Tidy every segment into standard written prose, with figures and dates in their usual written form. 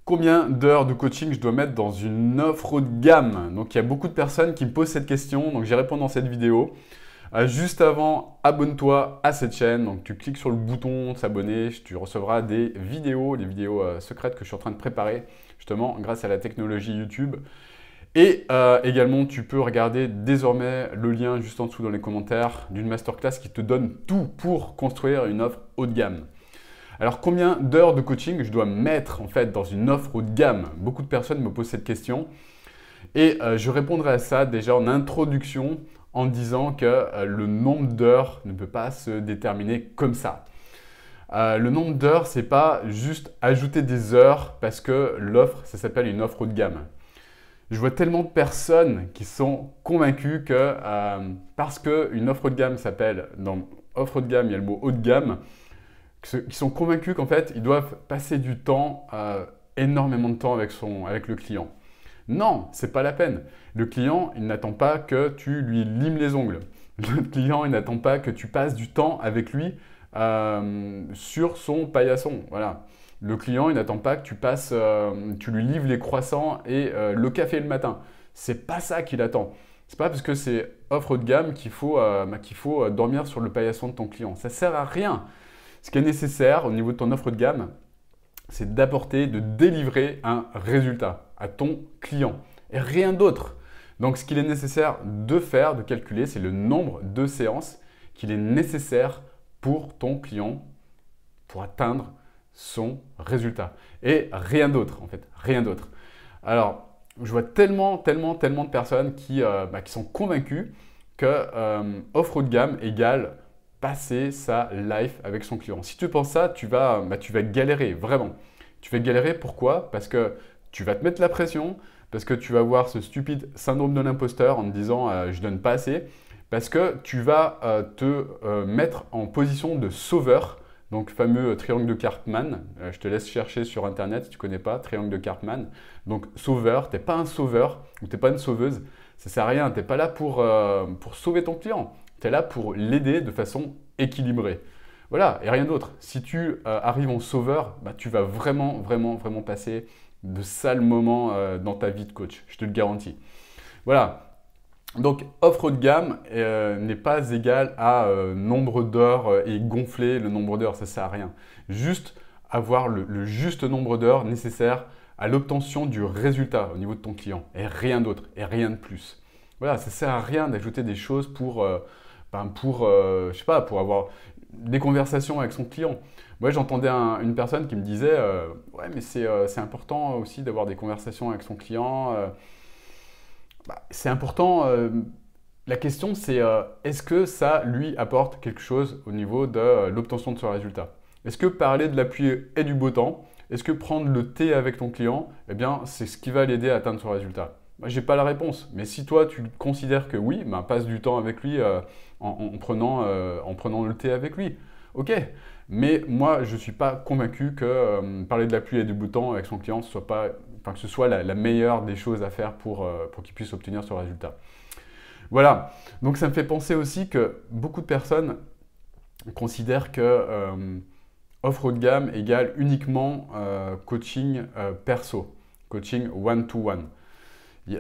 Combien d'heures de coaching je dois mettre dans une offre haut de gamme? Donc il y a beaucoup de personnes qui me posent cette question, donc j'y réponds dans cette vidéo. Juste avant, abonne-toi à cette chaîne. Donc tu cliques sur le bouton s'abonner, tu recevras des vidéos, secrètes que je suis en train de préparer justement grâce à la technologie YouTube. Et également, tu peux regarder désormais le lien juste en dessous dans les commentaires d'une masterclass qui te donne tout pour construire une offre haut de gamme. Alors, combien d'heures de coaching je dois mettre en fait dans une offre haut de gamme? Beaucoup de personnes me posent cette question et je répondrai à ça déjà en introduction en disant que le nombre d'heures ne peut pas se déterminer comme ça. Le nombre d'heures, c'est pas juste ajouter des heures parce que l'offre, ça s'appelle une offre haut de gamme. Je vois tellement de personnes qui sont convaincues que parce qu'une offre haut de gamme s'appelle, dans offre haut de gamme, il y a le mot haut de gamme, qui sont convaincus qu'en fait, ils doivent passer du temps, énormément de temps avec le client. Non, c'est pas la peine. Le client, il n'attend pas que tu lui limes les ongles. Le client, il n'attend pas que tu passes du temps avec lui sur son paillasson. Voilà. Le client, il n'attend pas que tu lui livres les croissants et le café le matin. C'est pas ça qu'il attend. C'est pas parce que c'est offre haut de gamme qu'il faut dormir sur le paillasson de ton client. Ça sert à rien. Ce qui est nécessaire au niveau de ton offre de gamme, c'est d'apporter, de délivrer un résultat à ton client et rien d'autre. Donc, ce qu'il est nécessaire de faire, de calculer, c'est le nombre de séances qu'il est nécessaire pour ton client pour atteindre son résultat. Et rien d'autre, en fait, rien d'autre. Alors, je vois tellement de personnes qui sont convaincues que offre haut de gamme égale passer sa life avec son client. Si tu penses ça, tu vas galérer, vraiment. Tu vas galérer, pourquoi? Parce que tu vas te mettre la pression, parce que tu vas avoir ce stupide syndrome de l'imposteur en te disant je donne pas assez, parce que tu vas te mettre en position de sauveur, donc fameux triangle de Karpman. Je te laisse chercher sur internet si tu ne connais pas, triangle de Karpman. Donc sauveur, tu n'es pas un sauveur ou tu n'es pas une sauveuse, ça ne sert à rien, tu n'es pas là pour sauver ton client. Tu es là pour l'aider de façon équilibrée. Voilà, et rien d'autre. Si tu arrives en sauveur, tu vas vraiment passer de sales moments dans ta vie de coach, je te le garantis. Voilà, donc offre haut de gamme n'est pas égale à nombre d'heures et gonfler le nombre d'heures, ça ne sert à rien. Juste avoir le juste nombre d'heures nécessaire à l'obtention du résultat au niveau de ton client, et rien d'autre, et rien de plus. Voilà, ça ne sert à rien d'ajouter des choses pour je sais pas, pour avoir des conversations avec son client. Moi, j'entendais une personne qui me disait ouais, mais c'est important aussi d'avoir des conversations avec son client. C'est important. La question, c'est est-ce que ça lui apporte quelque chose au niveau de l'obtention de son résultat? Est-ce que parler de la pluie et du beau temps, est-ce que prendre le thé avec ton client, eh bien, c'est ce qui va l'aider à atteindre son résultat? Moi, je n'ai pas la réponse, mais si toi, tu considères que oui, passe du temps avec lui en prenant le thé avec lui. Ok, mais moi, je ne suis pas convaincu que parler de la pluie et du beau temps avec son client, que ce soit la meilleure des choses à faire pour qu'il puisse obtenir ce résultat. Voilà, donc ça me fait penser aussi que beaucoup de personnes considèrent que offre haut de gamme égale uniquement coaching perso, coaching one-to-one.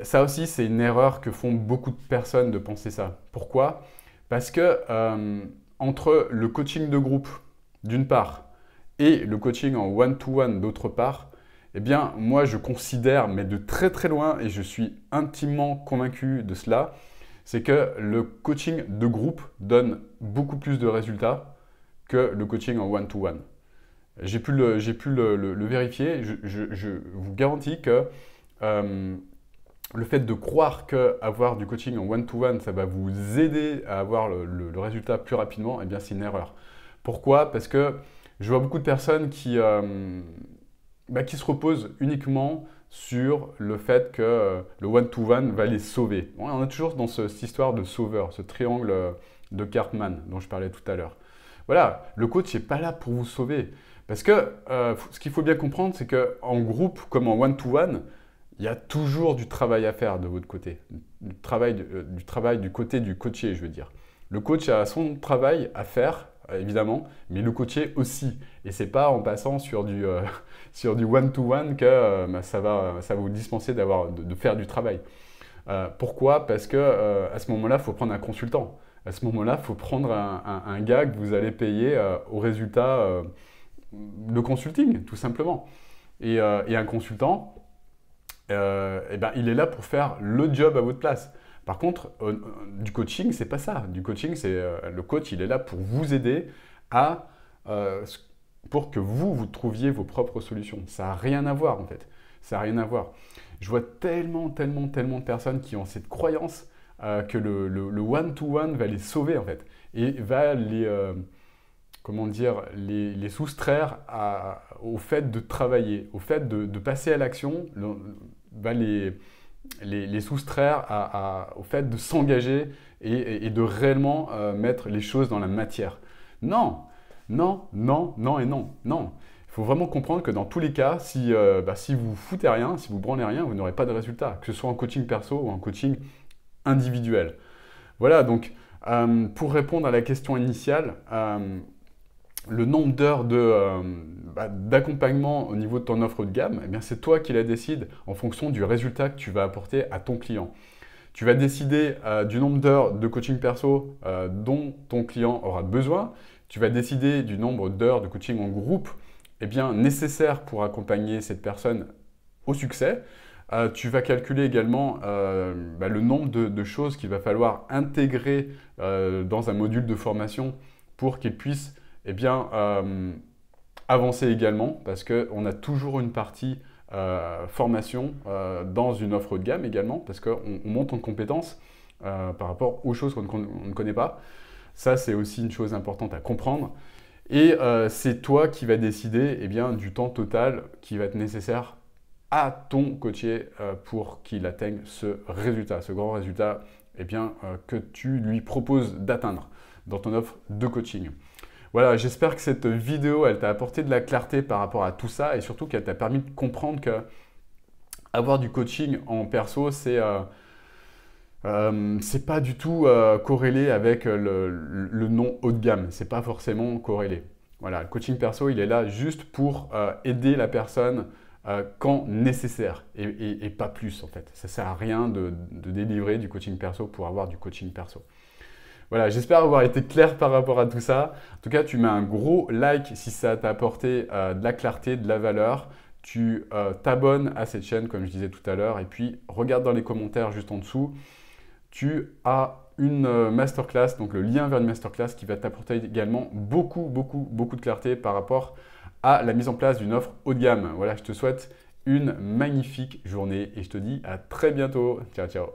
Ça aussi, c'est une erreur que font beaucoup de personnes de penser ça. Pourquoi? Parce que entre le coaching de groupe, d'une part, et le coaching en one-to-one, d'autre part, eh bien, moi, je considère, mais de très loin, et je suis intimement convaincu de cela, c'est que le coaching de groupe donne beaucoup plus de résultats que le coaching en one-to-one. J'ai pu le vérifier. Je vous garantis que le fait de croire qu'avoir du coaching en one-to-one, ça va vous aider à avoir le résultat plus rapidement, eh bien c'est une erreur. Pourquoi? Parce que je vois beaucoup de personnes qui se reposent uniquement sur le fait que le one-to-one va les sauver. Bon, on est toujours dans cette histoire de sauveur, ce triangle de Karpman dont je parlais tout à l'heure. Voilà, le coach n'est pas là pour vous sauver. Parce que ce qu'il faut bien comprendre, c'est qu'en groupe comme en one-to-one, il y a toujours du travail à faire de votre côté. Du travail du côté du coaché, je veux dire. Le coach a son travail à faire, évidemment, mais le coaché aussi. Et ce n'est pas en passant sur sur du one-to-one que bah, ça va vous dispenser de faire du travail. Pourquoi? Parce que à ce moment-là, il faut prendre un consultant. À ce moment-là, il faut prendre un gars que vous allez payer au résultat de consulting, tout simplement. Et un consultant, eh ben, il est là pour faire le job à votre place. Par contre, du coaching, c'est pas ça. Du coaching, c'est le coach, il est là pour vous aider pour que vous trouviez vos propres solutions. Ça n'a rien à voir en fait. Ça n'a rien à voir. Je vois tellement de personnes qui ont cette croyance que le one-to-one va les sauver en fait et va comment dire, les soustraire au fait de travailler, au fait de passer à l'action, va les soustraire au fait de s'engager et de réellement mettre les choses dans la matière. Non, non, non, non et non, non. Il faut vraiment comprendre que dans tous les cas, si vous foutez rien, si vous branlez rien, vous n'aurez pas de résultat, que ce soit en coaching perso ou en coaching individuel. Voilà, donc pour répondre à la question initiale, le nombre d'heures d'accompagnement au niveau de ton offre de gamme, eh bien c'est toi qui la décides en fonction du résultat que tu vas apporter à ton client. Tu vas décider du nombre d'heures de coaching perso dont ton client aura besoin. Tu vas décider du nombre d'heures de coaching en groupe nécessaires pour accompagner cette personne au succès. Tu vas calculer également le nombre de choses qu'il va falloir intégrer dans un module de formation pour qu'il puisse avancer également, parce qu'on a toujours une partie formation dans une offre de gamme également, parce qu'on monte en compétences par rapport aux choses qu'on ne connaît pas. Ça, c'est aussi une chose importante à comprendre. Et c'est toi qui vas décider du temps total qui va être nécessaire à ton coaché pour qu'il atteigne ce résultat, ce grand résultat que tu lui proposes d'atteindre dans ton offre de coaching. Voilà, j'espère que cette vidéo, elle t'a apporté de la clarté par rapport à tout ça et surtout qu'elle t'a permis de comprendre que avoir du coaching en perso, c'est pas du tout corrélé avec le nom haut de gamme. C'est pas forcément corrélé. Voilà, le coaching perso, il est là juste pour aider la personne quand nécessaire et pas plus en fait. Ça sert à rien de délivrer du coaching perso pour avoir du coaching perso. Voilà, j'espère avoir été clair par rapport à tout ça. En tout cas, tu mets un gros like si ça t'a apporté de la clarté, de la valeur. Tu t'abonnes à cette chaîne comme je disais tout à l'heure et puis regarde dans les commentaires juste en dessous. Tu as une masterclass, donc le lien vers une masterclass qui va t'apporter également beaucoup de clarté par rapport à la mise en place d'une offre haut de gamme. Voilà, je te souhaite une magnifique journée et je te dis à très bientôt. Ciao, ciao.